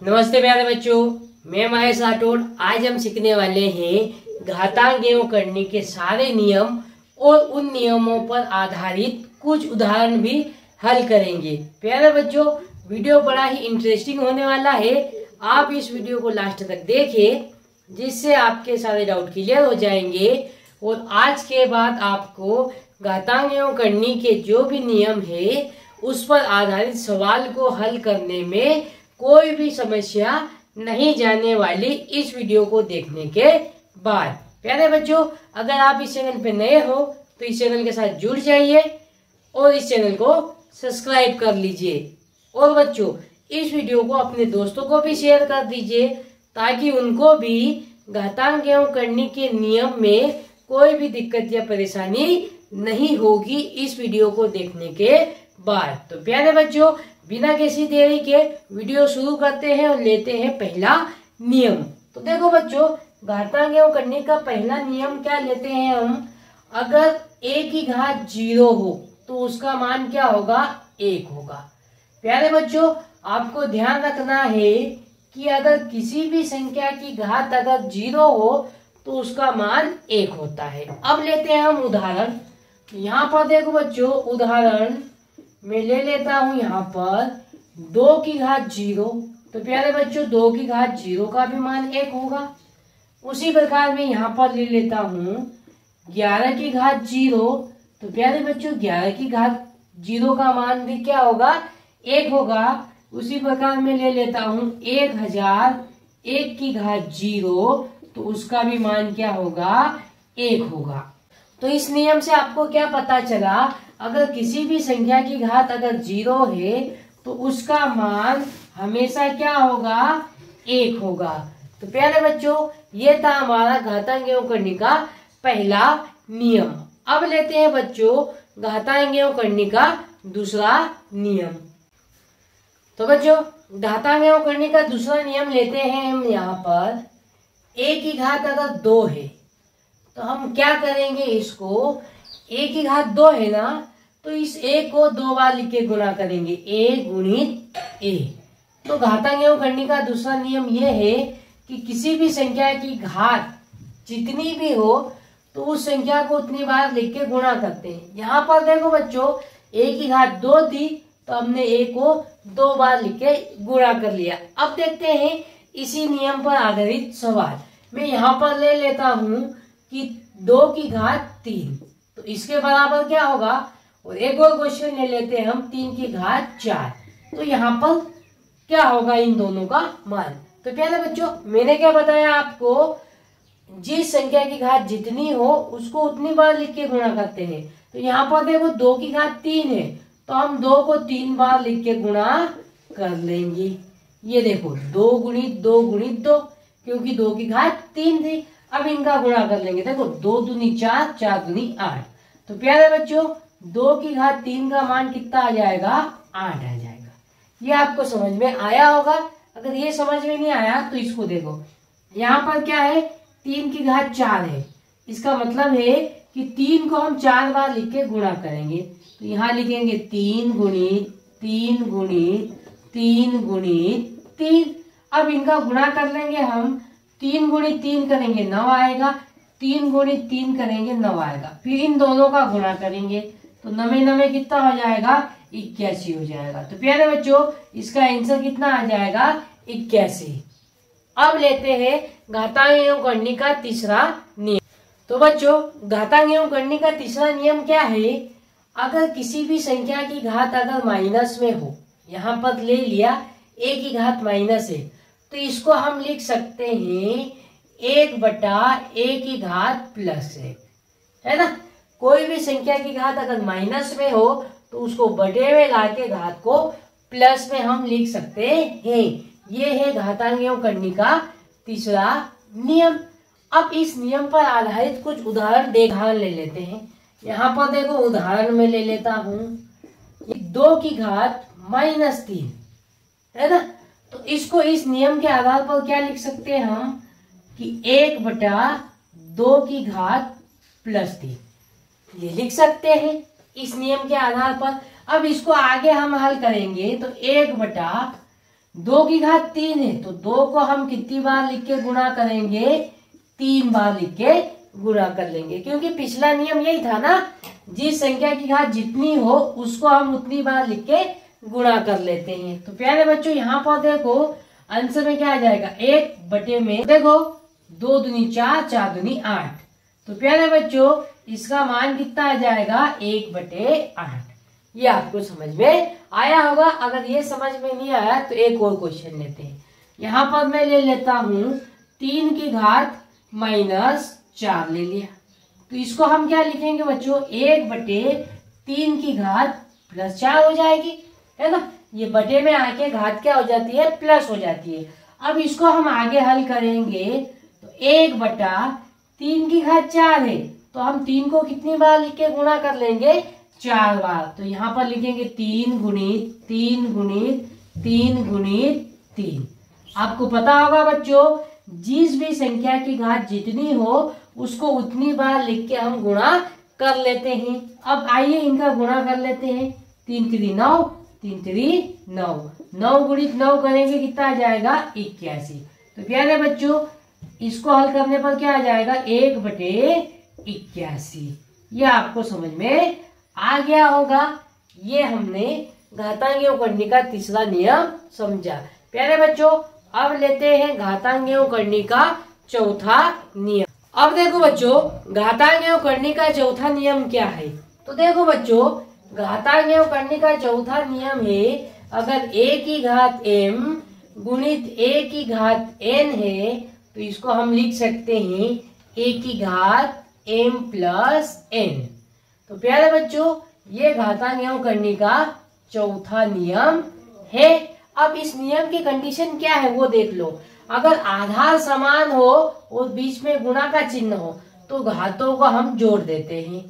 नमस्ते प्यारे बच्चों, मैं महेश राठौड़। आज हम सीखने वाले हैं घातांक एवं करने के सारे नियम और उन नियमों पर आधारित कुछ उदाहरण भी हल करेंगे। प्यारे बच्चों, वीडियो बड़ा ही इंटरेस्टिंग होने वाला है। आप इस वीडियो को लास्ट तक देखें, जिससे आपके सारे डाउट क्लियर हो जाएंगे और आज के बाद आपको घातांक एवं करने के जो भी नियम है उस पर आधारित सवाल को हल करने में कोई भी समस्या नहीं जाने वाली इस वीडियो को देखने के बाद। प्यारे बच्चों, अगर आप इस चैनल पे नए हो तो इस चैनल के साथ जुड़ जाइए और इस चैनल को सब्सक्राइब कर लीजिए। और बच्चों, इस वीडियो को अपने दोस्तों को भी शेयर कर दीजिए ताकि उनको भी घातांक एवं करने के नियम में कोई भी दिक्कत या परेशानी नहीं होगी इस वीडियो को देखने के बाद। तो प्यारे बच्चों, बिना किसी देरी के वीडियो शुरू करते हैं और लेते हैं पहला नियम। तो देखो बच्चों, घातांक एवं करने का पहला नियम क्या लेते हैं हम। अगर a की घात 0 हो तो उसका मान क्या होगा, 1 होगा। प्यारे बच्चों, आपको ध्यान रखना है कि अगर किसी भी संख्या की घात अगर 0 हो तो उसका मान 1 होता है। अब लेते हैं हम उदाहरण। यहाँ पर देखो बच्चों, उदाहरण मैं ले लेता हूं यहाँ पर 2 की घात 0। तो प्यारे बच्चों, 2 की घात 0 का भी मान 1 होगा। उसी प्रकार मैं यहाँ पर ले लेता हूँ 11 की घात 0। तो प्यारे बच्चों, 11 की घात 0 का मान भी क्या होगा, 1 होगा। उसी प्रकार मैं ले लेता हूँ 1001 की घात 0। तो उसका भी मान क्या होगा, 1 होगा। तो इस नियम से आपको क्या पता चला, अगर किसी भी संख्या की घात अगर 0 है तो उसका मान हमेशा क्या होगा, 1 होगा। तो प्यारे बच्चों, ये था हमारा घातांक एवं करने का पहला नियम। अब लेते हैं बच्चों घातांक एवं करने का दूसरा नियम। तो बच्चों, घातांक एवं करने का दूसरा नियम लेते हैं हम यहाँ पर। a की घात अगर 2 है तो हम क्या करेंगे, इसको a की घात 2 है ना, तो इस a को 2 बार लिख के गुणा करेंगे, a गुणित a। तो घातांक एवं करने का दूसरा नियम यह है कि किसी भी संख्या की घात जितनी भी हो तो उस संख्या को उतनी बार लिख के गुणा करते हैं। यहाँ पर देखो बच्चों, a की घात 2 थी तो हमने a को 2 बार लिख के गुणा कर लिया। अब देखते हैं इसी नियम पर आधारित सवाल। मैं यहाँ पर ले लेता हूँ कि 2 की घात 3, तो इसके बराबर क्या होगा। और एक और क्वेश्चन ले लेते हैं हम 3 की घात 4। तो यहाँ पर क्या होगा इन दोनों का मान। तो प्यारे बच्चों, मैंने क्या बताया आपको, जिस संख्या की घात जितनी हो उसको उतनी बार लिख के गुणा करते हैं। तो यहाँ पर देखो 2 की घात 3 है तो हम 2 को 3 बार लिख के गुणा कर लेंगे। ये देखो 2 गुणित 2 गुणित 2, क्योंकि 2 की घात 3 थी। अब इनका गुणा कर लेंगे। देखो 2 दूनी 4, 4 दूनी 8। तो प्यारे बच्चों, 2 की घात 3 का मान कितना आ जाएगा, 8 आ जाएगा। ये आपको समझ में आया होगा। अगर ये समझ में नहीं आया तो इसको देखो, यहाँ पर क्या है, 3 की घात 4 है। इसका मतलब है कि 3 को हम 4 बार लिख के गुणा करेंगे। तो यहाँ लिखेंगे 3 गुणित 3 गुणित 3 गुणित 3। अब इनका गुणा कर लेंगे हम। 3 गुणित 3 करेंगे 9 आएगा, 3 गुणित 3 करेंगे 9 आएगा। फिर इन दोनों का गुणा करेंगे तो 9 कितना हो जाएगा, 81 हो जाएगा। तो प्यारे बच्चों, इसका आंसर कितना आ जाएगा, 81। अब लेते हैं घातांक एवं करने का तीसरा नियम। तो बच्चों, घातांक एवं करने का तीसरा नियम क्या है, अगर किसी भी संख्या की घात अगर माइनस में हो, यहाँ पर ले लिया a की घात माइनस है, तो इसको हम लिख सकते हैं 1/a की घात प्लस है ना। कोई भी संख्या की घात अगर माइनस में हो तो उसको बटे में लाके घात को प्लस में हम लिख सकते हैं। ये है घातांक एवं करने का तीसरा नियम। अब इस नियम पर आधारित कुछ उदाहरण ले लेते हैं। यहाँ पर देखो, उदाहरण में ले लेता हूँ 2 की घात -3 है ना। तो इसको इस नियम के आधार पर क्या लिख सकते हैं हम कि 1/2 की घात +3, ये लिख सकते हैं इस नियम के आधार पर। अब इसको आगे हम हल करेंगे तो 1/, 2 की घात 3 है तो 2 को हम कितनी बार लिख के गुणा करेंगे, 3 बार लिख के गुणा कर लेंगे, क्योंकि पिछला नियम यही था ना, जिस संख्या की घात जितनी हो उसको हम उतनी बार लिख के गुणा कर लेते हैं। तो प्यारे बच्चों यहाँ पर देखो आंसर में क्या आ जाएगा, 1 बटे में देखो 2 दूनी 4, 4 दूनी 8। तो प्यारे बच्चों इसका मान कितना आ जाएगा, 1 बटे 8। ये आपको समझ में आया होगा। अगर ये समझ में नहीं आया तो एक और क्वेश्चन लेते हैं। यहाँ पर मैं ले लेता हूँ 3 की घात -4 ले लिया, तो इसको हम क्या लिखेंगे बच्चों, 1 बटे 3 की घात +4 हो जाएगी, है ना। ये बटे में आके घात क्या हो जाती है, प्लस हो जाती है। अब इसको हम आगे हल करेंगे तो 1 बटा 3 की घात 4 है, तो हम 3 को कितनी बार लिख के गुणा कर लेंगे, 4 बार। तो यहाँ पर लिखेंगे 3 गुणित 3 गुणित 3 गुणित 3। आपको पता होगा बच्चों, जिस भी संख्या की घात जितनी हो उसको उतनी बार लिख के हम गुणा कर लेते हैं। अब आइए इनका गुणा कर लेते हैं। 3 3 9, 3 3 9, 9 गुणित 9 करेंगे कितना आ जाएगा, 81। तो प्यारे बच्चों इसको हल करने पर क्या आ जाएगा, 1 बटे 81। ये आपको समझ में आ गया होगा। ये हमने घातांकीय करने का तीसरा नियम समझा। प्यारे बच्चों अब लेते हैं घातांकीय करने का चौथा नियम। अब देखो बच्चों घातांकीय करने का चौथा नियम क्या है। तो देखो बच्चों घातांकीय करने का चौथा नियम है, अगर a की घात m गुणित a की घात n है तो इसको हम लिख सकते हैं a की घात m प्लस n। तो प्यारे बच्चों ये घातांकीय करने का चौथा नियम है। अब इस नियम की कंडीशन क्या है वो देख लो। अगर आधार समान हो और बीच में गुणा का चिन्ह हो तो घातों को हम जोड़ देते हैं।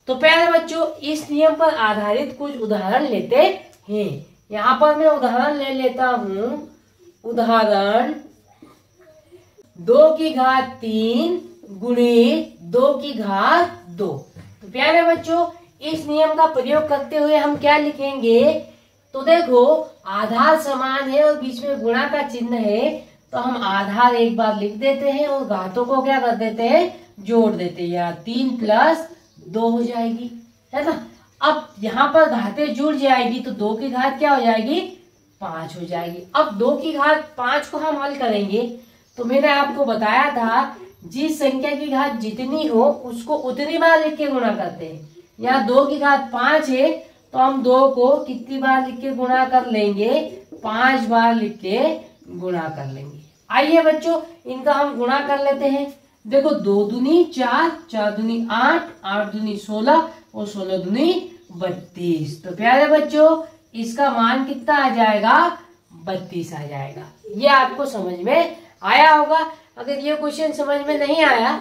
तो प्यारे बच्चों इस नियम पर आधारित कुछ उदाहरण लेते हैं। यहाँ पर मैं उदाहरण ले लेता हूँ। उदाहरण 2 की घात 3 गुणित 2 की घात 2। तो प्यारे बच्चों इस नियम का प्रयोग करते हुए हम क्या लिखेंगे, तो देखो आधार समान है और बीच में गुणा का चिन्ह है तो हम आधार एक बार लिख देते हैं और घातों को क्या कर देते हैं, जोड़ देते हैं। यहाँ 3 प्लस 2 हो जाएगी, है ना। अब यहाँ पर घातें जुड़ जाएगी तो 2 की घात क्या हो जाएगी, 5 हो जाएगी। अब 2 की घात 5 को हम हल करेंगे तो मैंने आपको बताया था जिस संख्या की घात जितनी हो उसको उतनी बार लिख के गुणा करते हैं। यहाँ 2 की घात 5 है तो हम 2 को कितनी बार लिख के गुणा कर लेंगे, 5 बार लिख के गुणा कर लेंगे। आइए बच्चों इनका हम गुणा कर लेते हैं। देखो 2 दूनी 4, 4 दूनी 8, 8 दूनी 16 और 16 दूनी 32। तो प्यारे बच्चों इसका मान कितना आ जाएगा, 32 आ जाएगा। ये आपको समझ में आया होगा। अगर ये क्वेश्चन समझ में नहीं आया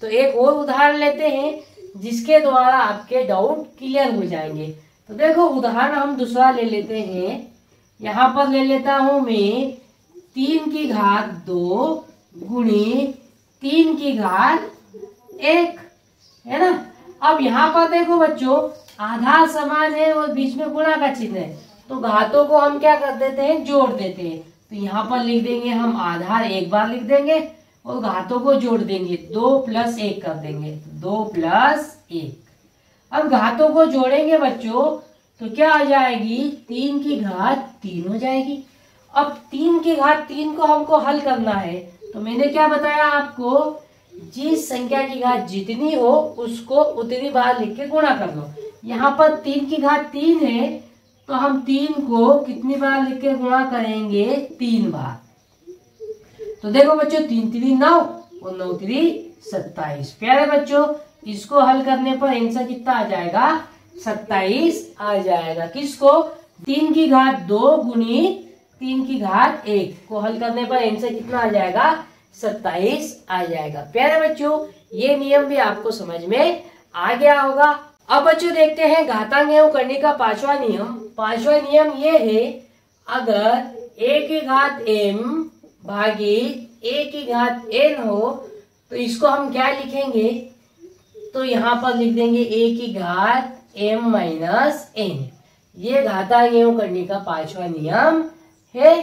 तो एक और उदाहरण लेते हैं जिसके द्वारा आपके डाउट क्लियर हो जाएंगे। तो देखो उदाहरण हम दूसरा ले लेते हैं। यहाँ पर ले लेता हूं मैं 3 की घात 2 गुणित 3 की घात 1, है ना। अब यहाँ पर देखो बच्चों आधार समान है और बीच में गुणा का चिन्ह है तो घातों को हम क्या कर देते हैं, जोड़ देते हैं। तो यहाँ पर लिख देंगे हम आधार एक बार लिख देंगे और घातों को जोड़ देंगे, 2 प्लस 1 कर देंगे, 2 प्लस 1। अब घातों को जोड़ेंगे बच्चों तो क्या आ जाएगी, 3 की घात 3 हो जाएगी। अब 3 की घात 3 को हमको हल करना है तो मैंने क्या बताया आपको, जिस संख्या की घात जितनी हो उसको उतनी बार लिख के गुणा कर लो। यहाँ पर 3 की घात 3 है तो हम 3 को कितनी बार लिख के गुणा करेंगे, 3 बार। तो देखो बच्चों 3 3 9 और 9 3 27। प्यारे बच्चों इसको हल करने पर आंसर कितना आ जाएगा, 27 आ जाएगा। किसको, 3 की घात 2 गुणित 3 की घात 1 को हल करने पर आंसर कितना आ जाएगा, 27 आ जाएगा। प्यारे बच्चों ये नियम भी आपको समझ में आ गया होगा। अब बच्चों देखते हैं घातांक करने का पांचवा नियम। पांचवा नियम ये है, अगर a की घात m भागित a की घात n हो तो इसको हम क्या लिखेंगे, तो यहाँ पर लिख देंगे a की घात m माइनस n। ये घातांक करने का पांचवा नियम है।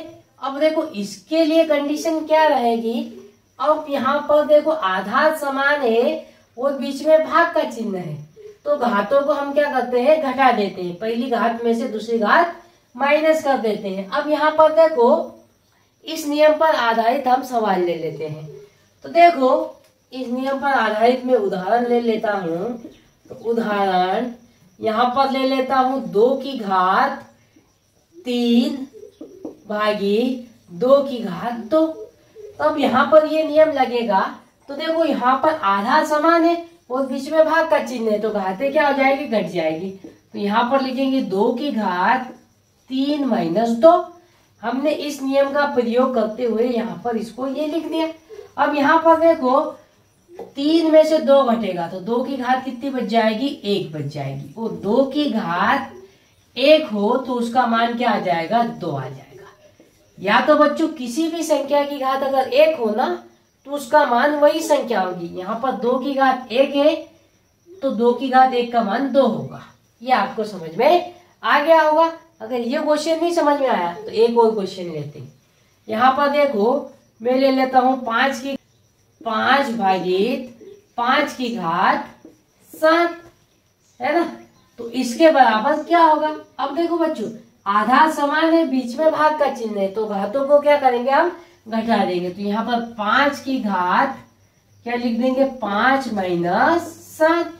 अब देखो इसके लिए कंडीशन क्या रहेगी, अब यहाँ पर देखो आधार समान है और बीच में भाग का चिन्ह है, तो घातों को हम क्या करते हैं, घटा देते हैं, पहली घात में से दूसरी घात माइनस कर देते हैं। अब यहाँ पर देखो इस नियम पर आधारित हम सवाल ले लेते हैं। तो देखो इस नियम पर आधारित मैं उदाहरण ले लेता हूँ। तो उदाहरण यहाँ पर ले लेता हूँ 2 की घात 3 भागी 2 की घात 2। अब यहाँ पर ये नियम लगेगा। तो देखो यहाँ पर आधार समान है और बीच में भाग का चिन्ह है, तो घातें क्या हो जाएगी, घट जाएगी। तो यहाँ पर लिखेंगे 2 की घात 3 माइनस 2। हमने इस नियम का प्रयोग करते हुए यहाँ पर इसको ये लिख दिया। अब यहाँ पर देखो 3 में से 2 घटेगा तो 2 की घात कितनी बच जाएगी, 1 बच जाएगी। और 2 की घात 1 हो तो उसका मान क्या आ जाएगा, 2 आ जाएगा। या तो बच्चों किसी भी संख्या की घात अगर 1 हो ना तो उसका मान वही संख्या होगी। यहाँ पर 2 की घात 1 है तो 2 की घात 1 का मान 2 होगा। ये आपको समझ में आ गया होगा। अगर ये क्वेश्चन नहीं समझ में आया तो एक और क्वेश्चन लेते हैं। यहाँ पर देखो मैं ले लेता हूँ 5 भागित 5 की घात 7 है ना। तो इसके बराबर क्या होगा। अब देखो बच्चों आधार समान है, बीच में भाग का चिन्ह है, तो घातों को क्या करेंगे, हम घटा देंगे। तो यहाँ पर 5 की घात क्या लिख देंगे, 5 माइनस 7।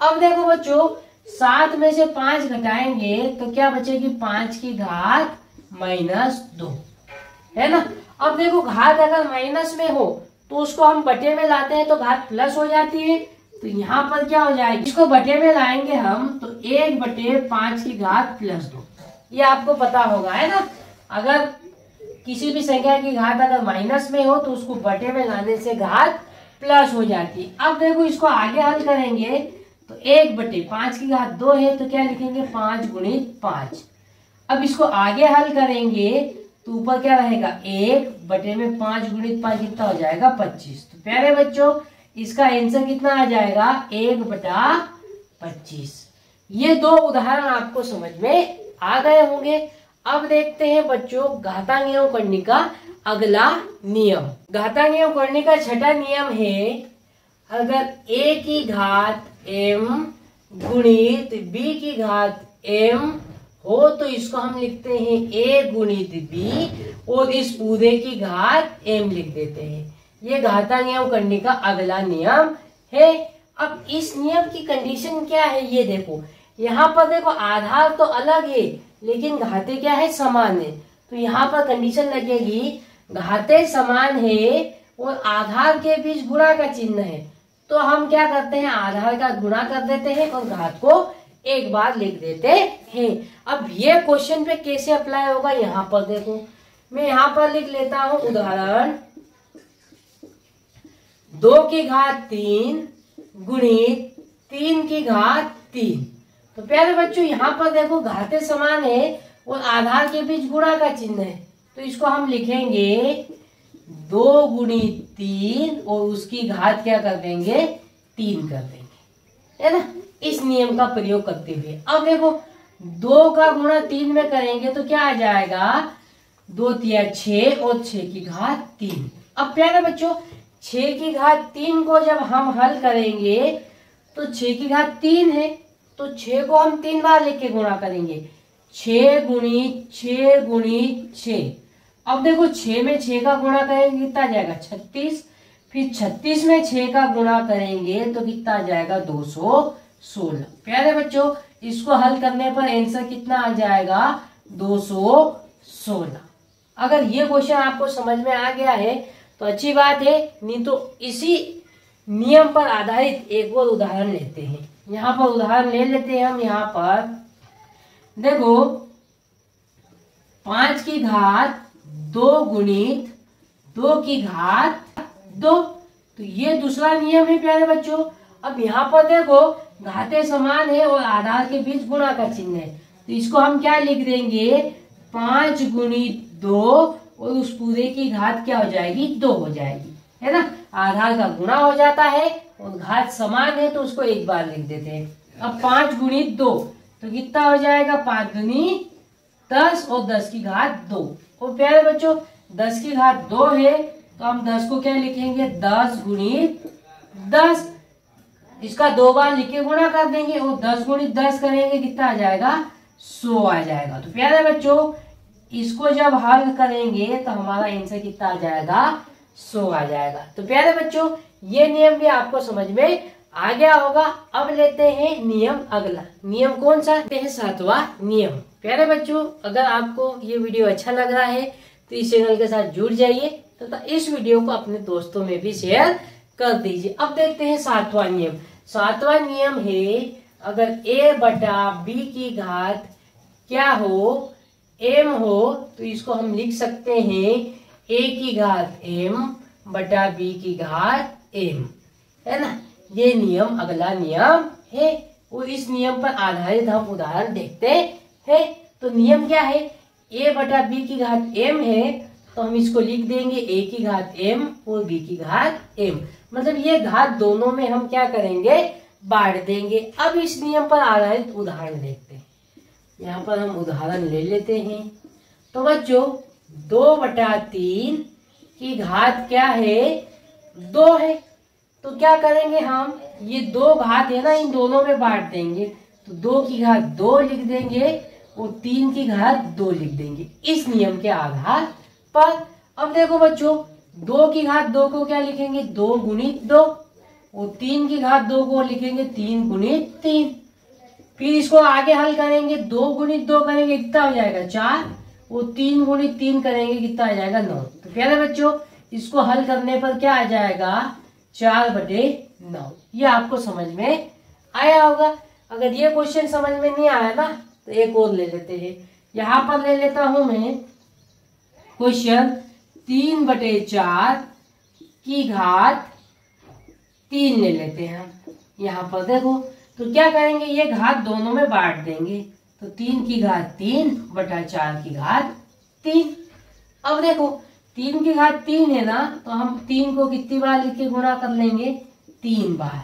अब देखो बच्चों 7 में से 5 घटाएंगे तो क्या बचेगी, 5 की घात माइनस 2 है ना। अब देखो घात अगर माइनस में हो तो उसको हम बटे में लाते हैं तो घात प्लस हो जाती है। तो यहाँ पर क्या हो जाएगी, इसको बटे में लाएंगे हम तो 1/5 की घात प्लस 2। ये आपको पता होगा है ना। अगर किसी भी संख्या की घात अगर माइनस में हो तो उसको बटे में लाने से घात प्लस हो जाती है। अब देखो इसको आगे हल करेंगे तो 1/5 की घात 2 है तो क्या लिखेंगे, 5 गुणित 5। अब इसको आगे हल करेंगे तो ऊपर क्या रहेगा, 1/5 गुणित 5 कितना हो जाएगा, 25। तो प्यारे बच्चों इसका आंसर कितना आ जाएगा, 1/25। ये 2 उदाहरण आपको समझ में आ गए होंगे। अब देखते हैं बच्चों घातांक एवं करने का अगला नियम। घातांक एवं करने का छठा नियम है, अगर a की घात m गुणित b की घात m हो तो इसको हम लिखते हैं a गुणित b और इस पूरे की घात m लिख देते हैं। ये घातांक एवं करने का अगला नियम है। अब इस नियम की कंडीशन क्या है, ये देखो यहाँ पर देखो आधार तो अलग है लेकिन घाते क्या है, समान है। तो यहाँ पर कंडीशन लगेगी घाते समान है और आधार के बीच गुणा का चिन्ह है, तो हम क्या करते हैं, आधार का गुणा कर देते हैं और घात को एक बार लिख देते हैं। अब ये क्वेश्चन पे कैसे अप्लाई होगा, यहाँ पर देखो मैं यहाँ पर लिख लेता हूँ उदाहरण 2 की घात 3 गुणित 3 की घात 3। तो प्यारे बच्चों यहाँ पर देखो घाते समान है और आधार के बीच गुणा का चिन्ह है, तो इसको हम लिखेंगे 2 गुणित 3 और उसकी घात क्या कर देंगे, 3 कर देंगे है ना, इस नियम का प्रयोग करते हुए। अब देखो 2 का गुणा 3 में करेंगे तो क्या आ जाएगा, 2 तिया 6 और 6 की घात 3। अब प्यारे बच्चों 6 की घात 3 को जब हम हल करेंगे तो 6 की घात 3 है तो 6 को हम 3 बार लिख के गुणा करेंगे, 6 गुणित 6 गुणित 6। अब देखो 6 में 6 का गुणा करेंगे कितना आ जाएगा, 36। फिर 36 में 6 का गुणा करेंगे तो कितना आ जाएगा, 216। प्यारे बच्चों इसको हल करने पर आंसर कितना आ जाएगा, 216। अगर ये क्वेश्चन आपको समझ में आ गया है तो अच्छी बात है, नहीं तो इसी नियम पर आधारित एक और उदाहरण लेते हैं। यहाँ पर उदाहरण ले लेते हैं हम। यहाँ पर देखो 5 की घात 2 गुणित 2 की घात 2, तो ये दूसरा नियम है प्यारे बच्चों। अब यहाँ पर देखो घाते समान है और आधार के बीच गुणा का चिन्ह है, तो इसको हम क्या लिख देंगे, 5 गुणित 2 और उस पूरे की घात क्या हो जाएगी, 2 हो जाएगी है ना। आधार का गुणा हो जाता है और घात समान है तो उसको एक बार लिख देते हैं। अब 5 गुणित 2 तो कितना हो जाएगा, 5 दूनी 10 और 10 की घात 2 और प्यारे बच्चों 10 की घात 2 है तो हम 10 को क्या लिखेंगे 10 गुणित 10, इसका 2 बार लिख के गुणा कर देंगे और 10 गुणित 10 करेंगे कितना आ जाएगा 100 आ जाएगा। तो प्यारे बच्चों इसको जब हल करेंगे तो हमारा आंसर कितना आ जाएगा 100 आ जाएगा। तो प्यारे बच्चों ये नियम भी आपको समझ में आ गया होगा। अब लेते हैं नियम अगला। नियम कौन सा है 7वां नियम। प्यारे बच्चों अगर आपको ये वीडियो अच्छा लग रहा है तो इस चैनल के साथ जुड़ जाइए तथा इस वीडियो को अपने दोस्तों में भी शेयर कर दीजिए। अब देखते हैं 7वां नियम। 7वां नियम है अगर a बटा b की घात क्या हो m हो तो इसको हम लिख सकते हैं a की घात m बटा b की घात m, है ना। ये नियम अगला नियम है और इस नियम पर आधारित हम उदाहरण देखते हैं। तो नियम क्या है a बटा b की घात m है तो हम इसको लिख देंगे a की घात m और b की घात m, मतलब ये घात दोनों में हम क्या करेंगे बांट देंगे। अब इस नियम पर आधारित उदाहरण देखते हैं। यहाँ पर हम उदाहरण ले लेते हैं। तो बच्चों 2/3 की घात क्या है 2 है तो क्या करेंगे हम ये 2 घात है ना इन दोनों में बांट देंगे तो 2 की घात 2 लिख देंगे और 3 की घात 2 लिख देंगे इस नियम के आधार पर। अब देखो बच्चों 2 की घात 2 को क्या लिखेंगे 2 गुणित 2 और 3 की घात 2 को लिखेंगे 3 गुणित 3। फिर इसको आगे हल करेंगे 2 गुणित 2 करेंगे कितना हो जाएगा 4 और 3 गुणित 3 करेंगे कितना आ जाएगा 9। तो प्यारे बच्चों इसको हल करने पर क्या आ जाएगा 4/9। ये आपको समझ में आया होगा। अगर ये क्वेश्चन समझ में नहीं आया ना तो एक और ले लेते हैं। यहाँ पर ले लेता हूं मैं क्वेश्चन 3/4 की घात 3 ले लेते हैं। यहाँ पर देखो तो क्या करेंगे ये घात दोनों में बांट देंगे तो 3 की घात 3/4 की घात 3। अब देखो 3 की घात 3 है ना तो हम 3 को कितनी बार लिख के गुणा कर लेंगे 3 बार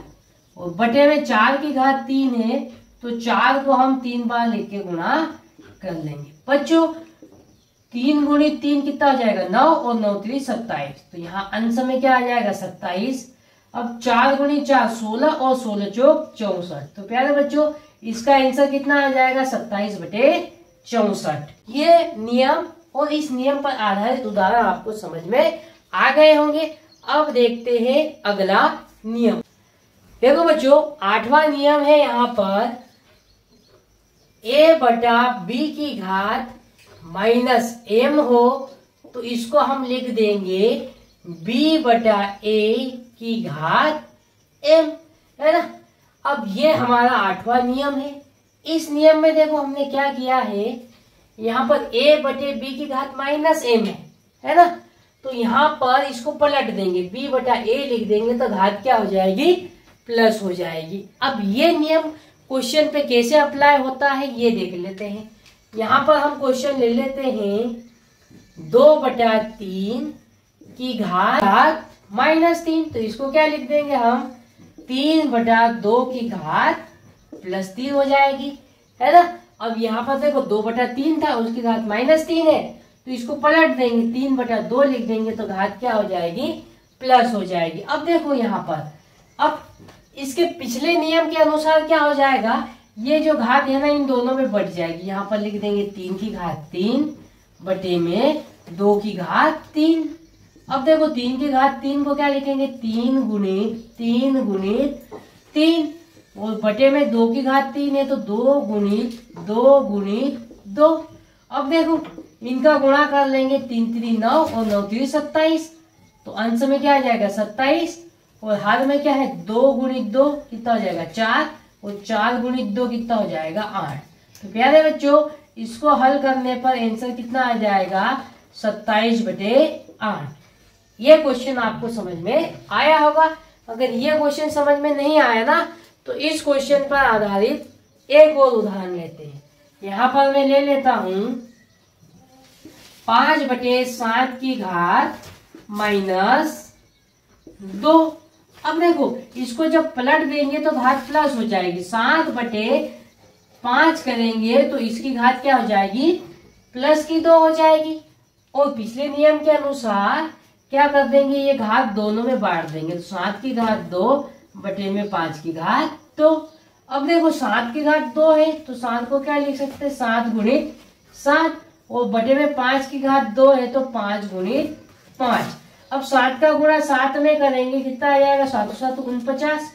और बटे में 4 की घात 3 है तो 4 को हम 3 बार लिख के गुणा कर लेंगे। बच्चों 3 गुणित 3 कितना हो जाएगा 9 और 9 3 27 तो यहाँ अंश में क्या आ जाएगा 27। अब 4 गुणित 4 16 और 16 चौक 64 तो प्यारे बच्चों इसका आंसर कितना आ जाएगा 27/64। ये नियम और इस नियम पर आधारित उदाहरण आपको समझ में आ गए होंगे। अब देखते हैं अगला नियम। देखो बच्चों 8वां नियम है यहाँ पर a बटा b की घात -m हो तो इसको हम लिख देंगे b बटा a की घात m, है ना। अब ये हमारा 8वां नियम है। इस नियम में देखो हमने क्या किया है यहाँ पर a बटे b की घात -m है ना। तो यहाँ पर इसको पलट देंगे b बटा a लिख देंगे तो घात क्या हो जाएगी प्लस हो जाएगी। अब ये नियम क्वेश्चन पे कैसे अप्लाई होता है ये देख लेते हैं। यहाँ पर हम क्वेश्चन ले लेते हैं 2/3 की घात -3 तो इसको क्या लिख देंगे हम 3/2 की घात +3 हो जाएगी, है ना। अब यहाँ पर देखो 2/3 था उसकी घात -3 है तो इसको पलट देंगे 3/2 लिख देंगे तो घात क्या हो जाएगी प्लस हो जाएगी। अब देखो यहाँ पर अब इसके पिछले नियम के अनुसार क्या हो जाएगा ये जो घात है ना इन दोनों में बढ़ जाएगी। यहाँ पर लिख देंगे 3 की घात 3 बटे में 2 की घात 3। अब देखो 3 की घात 3 को क्या लिखेंगे 3 गुणित 3 और बटे में 2 की घात 3 है तो 2 गुणित 2। अब देखो इनका गुणा कर लेंगे 3 3 9 और 9 3 27 तो अंश में क्या आ जाएगा 27 और हाथ में क्या है 2 गुणित 2 कितना हो जाएगा 4 और 4 गुणित 2 कितना हो जाएगा 8। तो प्यारे बच्चों इसको हल करने पर आंसर कितना आ जाएगा 27/8। ये क्वेश्चन आपको समझ में आया होगा। अगर ये क्वेश्चन समझ में नहीं आया ना तो इस क्वेश्चन पर आधारित एक और उदाहरण लेते हैं। यहाँ पर मैं ले लेता हूं 5/7 की घात -2। अब देखो इसको जब पलट देंगे तो घात प्लस हो जाएगी 7/5 करेंगे तो इसकी घात क्या हो जाएगी +2 हो जाएगी। और पिछले नियम के अनुसार क्या कर देंगे, ये घात दोनों में बांट देंगे। तो 7 की घात 2 बटे में 5 की घात 2। अब देखो 7 की घात 2 है तो 7 को क्या लिख सकते हैं, 7 गुणित 7, और बटे में 5 की घात 2 है तो 5 गुणित 5। अब 7 का गुणा 7 में करेंगे कितना आ जाएगा, 7 7 49,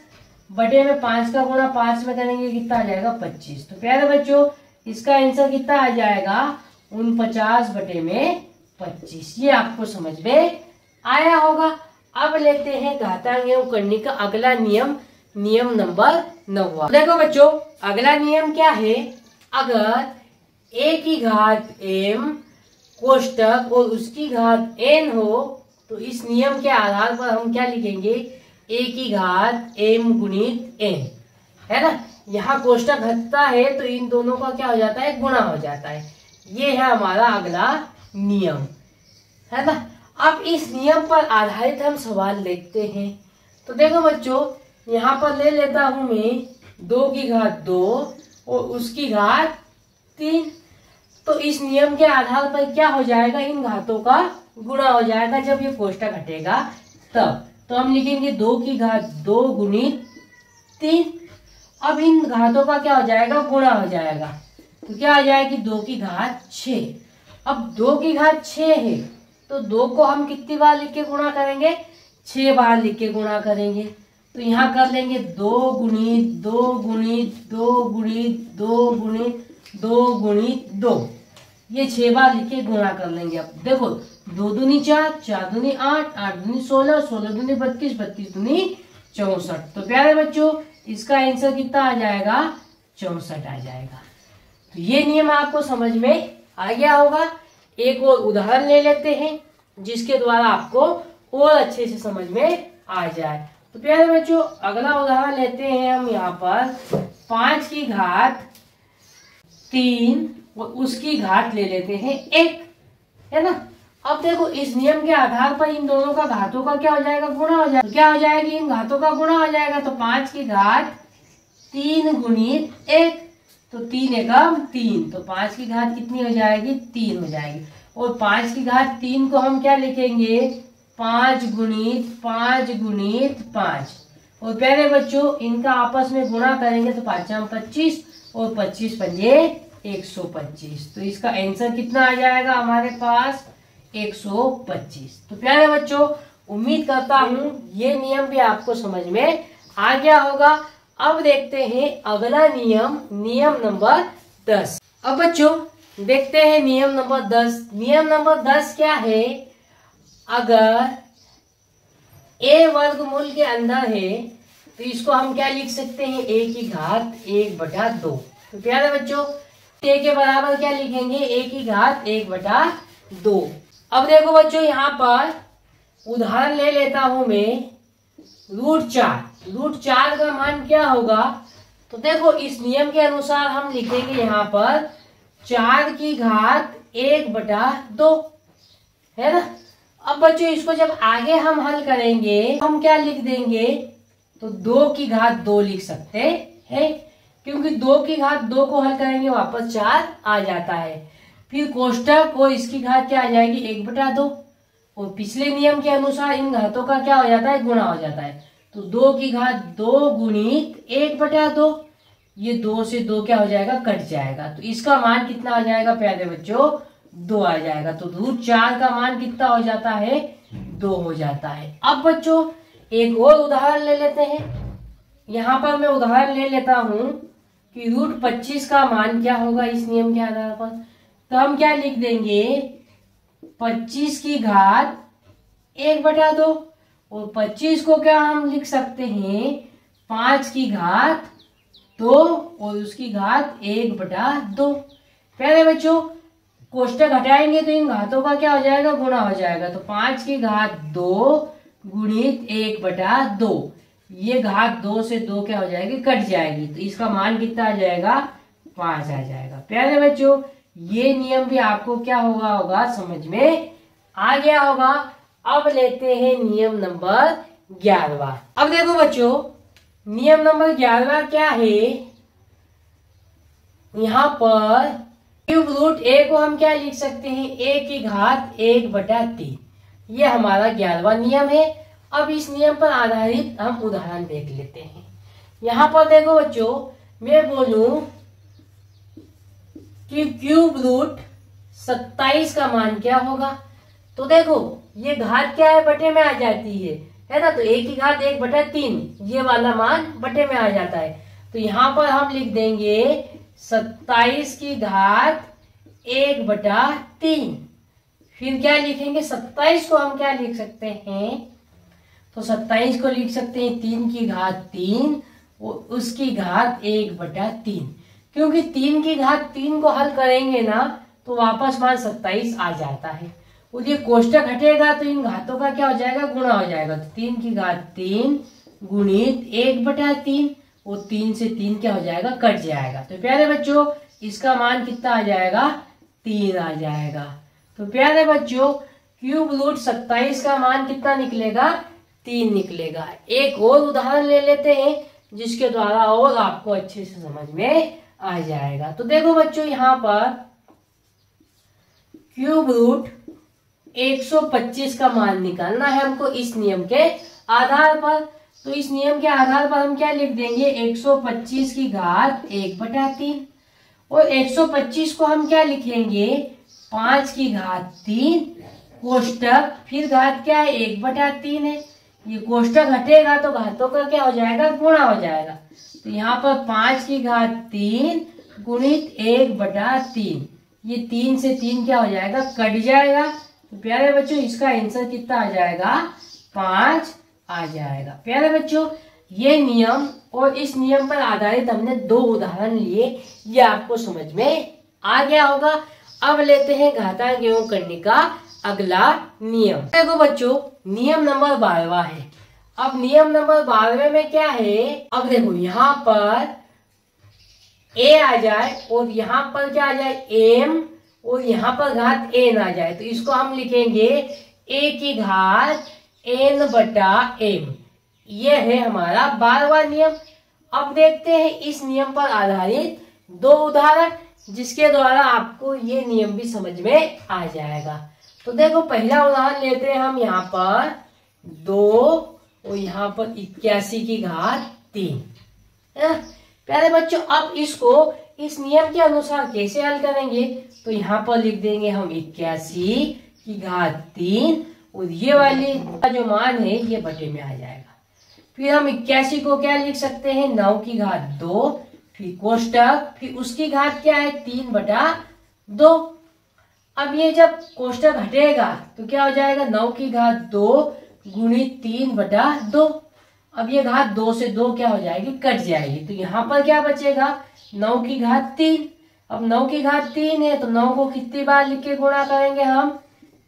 बटे में 5 का गुणा 5 में करेंगे कितना आ जाएगा 25। तो प्यारे बच्चों इसका आंसर कितना आ जाएगा, 49 बटे में 25। ये आपको समझ में आया होगा। अब लेते हैं घातांक एवं करने का अगला नियम, नियम नंबर 9। देखो बच्चों अगला नियम क्या है, अगर a की घात m कोष्टक और उसकी घात n हो तो इस नियम के आधार पर हम क्या लिखेंगे, a की घात m गुणित n, है ना। यहाँ कोष्टक घटता है तो इन दोनों का क्या हो जाता है, गुणा हो जाता है। ये है हमारा अगला नियम, है ना। अब इस नियम पर आधारित हम सवाल देखते हैं। तो देखो बच्चों यहाँ पर ले लेता हूं मैं 2 की घात 2 और उसकी घात 3। तो इस नियम के आधार पर क्या हो जाएगा, इन घातों का गुणा हो जाएगा जब ये कोष्टक हटेगा तब। तो हम लिखेंगे 2 की घात 2 गुणित 3। अब इन घातों का क्या हो जाएगा, गुणा हो जाएगा। तो क्या आ जाएगी 2 की घात 6। अब 2 की घात 6 है तो 2 को हम कितनी बार लिख के गुणा करेंगे, 6 बार लिख के गुणा करेंगे। तो यहाँ कर लेंगे 2 गुणित 2 गुणित 2 गुणित 2 गुणित 2 गुणित 2, ये 6 बार लिख के गुणा कर लेंगे। अब देखो 2 दूनी 4, 4 दूनी 8, 8 दूनी 16, 16 दूनी 32, 32 दूनी 64। तो प्यारे बच्चों इसका आंसर कितना आ जाएगा, 64 आ जाएगा। तो ये नियम आपको समझ में आ गया होगा। एक और उदाहरण ले लेते हैं जिसके द्वारा आपको और अच्छे से समझ में आ जाए। तो प्यारे बच्चों अगला उदाहरण लेते हैं हम यहाँ पर 5 की घात 3 और उसकी घात ले लेते हैं 1, है ना। अब देखो इस नियम के आधार पर इन दोनों का घातों का क्या हो जाएगा, गुणा हो जाएगा। तो क्या हो जाएगी, इन घातों का गुणा हो जाएगा। तो 5 की घात 3 गुणित 1, तो 3 एकम 3, तो 5 की घात कितनी हो जाएगी, 3 हो जाएगी। और 5 की घात 3 को हम क्या लिखेंगे, 5 गुणित 5 गुणित 5। और प्यारे बच्चों इनका आपस में गुणा करेंगे तो 5 25 और 25 पंजे 125। तो इसका आंसर कितना आ जाएगा हमारे पास, 125। तो प्यारे बच्चों उम्मीद करता हूँ ये नियम भी आपको समझ में आ गया होगा। अब देखते हैं अगला नियम, नियम नंबर 10। अब बच्चों देखते हैं नियम नंबर 10। नियम नंबर 10 क्या है, अगर a वर्गमूल के अंदर है तो इसको हम क्या लिख सकते हैं, a की घात 1/2। तो प्यारे बच्चों a के बराबर क्या लिखेंगे, a की घात 1/2। अब देखो बच्चों यहाँ पर उदाहरण ले लेता हूं मैं √4। √4 का मान क्या होगा, तो देखो इस नियम के अनुसार हम लिखेंगे यहाँ पर 4 की घात 1/2, है ना। अब बच्चों इसको जब आगे हम हल करेंगे हम क्या लिख देंगे, तो 2 की घात 2 लिख सकते हैं, क्योंकि 2 की घात 2 को हल करेंगे वापस 4 आ जाता है। फिर कोष्टक और इसकी घात क्या आ जाएगी, 1/2। और पिछले नियम के अनुसार इन घातों का क्या हो जाता है, गुणा हो जाता है। तो 2 की घात 2 गुणित 1/2, ये 2 से 2 क्या हो जाएगा, कट जाएगा। तो इसका मान कितना आ जाएगा प्यारे बच्चों, 2 आ जाएगा। तो √4 का मान कितना हो जाता है, 2 हो जाता है। अब बच्चों एक और उदाहरण ले लेते हैं। यहाँ पर मैं उदाहरण ले लेता हूं कि √25 का मान क्या होगा इस नियम के आधार पर। तो हम क्या लिख देंगे, 25 की घात 1/2, और 25 को क्या हम लिख सकते हैं, 5 की घात 2 और उसकी घात 1/2। पहले बच्चों कोष्टक हटाएंगे तो इन घातों का क्या हो जाएगा, गुणा हो जाएगा। तो 5 की घात 2 गुणित 1/2, ये घात 2 से 2 क्या हो जाएगी, कट जाएगी। तो इसका मान कितना आ जाएगा, 5 आ जाएगा। प्यारे बच्चों ये नियम भी आपको क्या होगा समझ में आ गया होगा। अब लेते हैं नियम नंबर 11। अब देखो बच्चों नियम नंबर 11 क्या है, यहाँ पर क्यूब रूट ए को हम क्या लिख सकते हैं, ए की घात 1/3। ये हमारा 11वां नियम है। अब इस नियम पर आधारित हम उदाहरण देख लेते हैं। यहाँ पर देखो बच्चों, मैं बोलूं कि क्यूब रूट 27 का मान क्या होगा, तो देखो ये घात क्या है, बटे में आ जाती है ना। तो ए की घात 1/3, ये वाला मान बटे में आ जाता है। तो यहाँ पर हम लिख देंगे 27 की घात 1/3। फिर क्या लिखेंगे, 27 को हम क्या लिख सकते हैं, तो 27 को लिख सकते हैं 3 की घात 3 और उसकी घात 1/3। क्योंकि 3 की घात 3 को हल करेंगे ना तो वापस मान 27 आ जाता है। और ये कोष्टक हटेगा तो इन घातों का क्या हो जाएगा, गुणा हो जाएगा। तो 3 की घात 3 गुणित 1/3 और 3 से 3 क्या हो जाएगा, कट जाएगा। तो प्यारे बच्चों इसका मान कितना आ जाएगा, 3 आ जाएगा। तो प्यारे बच्चों क्यूब रूट 27 का मान कितना निकलेगा, 3 निकलेगा। एक और उदाहरण ले लेते हैं जिसके द्वारा और आपको अच्छे से समझ में आ जाएगा। तो देखो बच्चों, यहाँ पर क्यूब रूट 125 का मान निकालना है हमको इस नियम के आधार पर। तो इस नियम के आधार पर हम क्या लिख देंगे, 125 की घात 1/3 और 125 को हम क्या लिखेंगे, 5 की घात 3 कोष्टक, फिर घात क्या है, 1/3 है। ये कोष्टक हटेगा तो घातों का क्या हो जाएगा, गुणा हो जाएगा। तो यहाँ पर 5 की घात 3 गुणित 1/3, ये 3 से 3 क्या हो जाएगा, कट जाएगा। तो प्यारे बच्चों इसका आंसर कितना आ जाएगा, 5 आ जाएगा। प्यारे बच्चों ये नियम और इस नियम पर आधारित हमने 2 उदाहरण लिए, ये आपको समझ में आ गया होगा। अब लेते हैं घातांक एवं करने का अगला नियम। देखो बच्चों नियम नंबर 12 है। अब नियम नंबर 12 में क्या है, अब देखो यहाँ पर a आ जाए और यहाँ पर क्या आ जाए, m, और यहाँ पर घात n आ जाए। तो इसको हम लिखेंगे a की घात n/m। यह है हमारा 12वां नियम। अब देखते हैं इस नियम पर आधारित 2 उदाहरण जिसके द्वारा आपको ये नियम भी समझ में आ जाएगा। तो देखो पहला उदाहरण लेते हैं हम, यहाँ पर 2 और यहाँ पर 81 की घात 3। प्यारे बच्चों अब इसको इस नियम के अनुसार कैसे हल करेंगे, तो यहाँ पर लिख देंगे हम 81 की घात 3 और ये वाली जो मान है ये बटे में आ जाएगा। फिर हम 81 को क्या लिख सकते हैं, 9 की घात 2, फिर कोष्टक, फिर उसकी घात क्या है, 3/2। अब ये जब कोष्टक हटेगा तो क्या हो जाएगा, 9 की घात 2 गुणित 3/2। अब ये घात 2 से 2 क्या हो जाएगी, कट जाएगी। तो यहाँ पर क्या बचेगा, 9 की घात 3। अब 9 की घात 3 है तो 9 को कितनी बार लिख के गुणा करेंगे, हम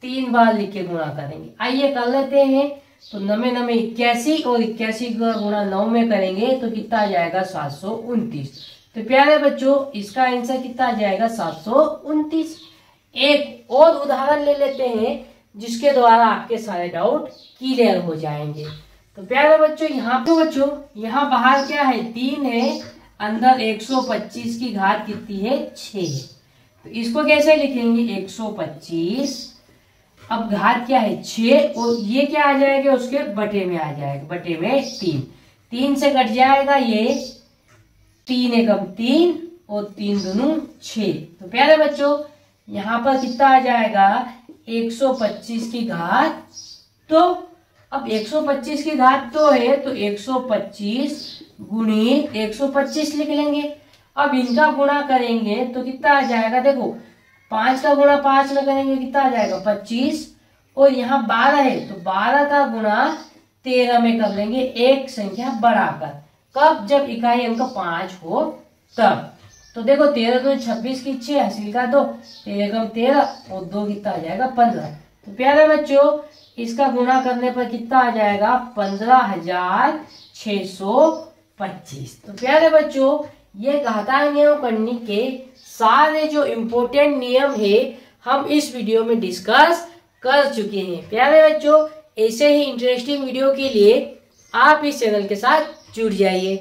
3 बार लिख के गुणा करेंगे। आइए कर लेते हैं। तो 9 9 81 और 81 का गुणा 9 में करेंगे तो कितना आ जाएगा, 729। तो प्यारे बच्चों इसका आंसर कितना आ जाएगा, 729। एक और उदाहरण ले लेते हैं जिसके द्वारा आपके सारे डाउट क्लियर हो जाएंगे। तो प्यारे बच्चों यहाँ बाहर क्या है, 3 है, अंदर 125 की घात कितनी है, 6। तो इसको कैसे लिखेंगे, 125, अब घात क्या है 6 और ये क्या आ जाएगा, उसके बटे में आ जाएगा, बटे में 3 से कट जाएगा ये 3 एकम 3 और 3 दूनी 6। तो प्यारे बच्चों यहाँ पर कितना आ जाएगा, 125 की घात 2। अब 125 की घात 2 है तो 125 गुणित 125 लिख लेंगे। अब इनका गुणा करेंगे तो कितना आ जाएगा, देखो 5 का गुणा 5 में करेंगे कितना आ जाएगा, 25। और यहाँ 12 है तो 12 का गुणा 13 में कर लेंगे, एक संख्या बढ़ाकर। कब, जब इकाई अंक 5 हो तब। तो देखो 13 2 26 की 6 हासिल का 2, 13 13 और 2 कितना आ जाएगा, 15। तो प्यारे बच्चों इसका गुणा करने पर कितना आ जाएगा, 15,625। तो प्यारे बच्चों ये घातांक एवं करने के सारे जो इम्पोर्टेंट नियम है हम इस वीडियो में डिस्कस कर चुके हैं। प्यारे बच्चों ऐसे ही इंटरेस्टिंग वीडियो के लिए आप इस चैनल के साथ जुड़ जाइए।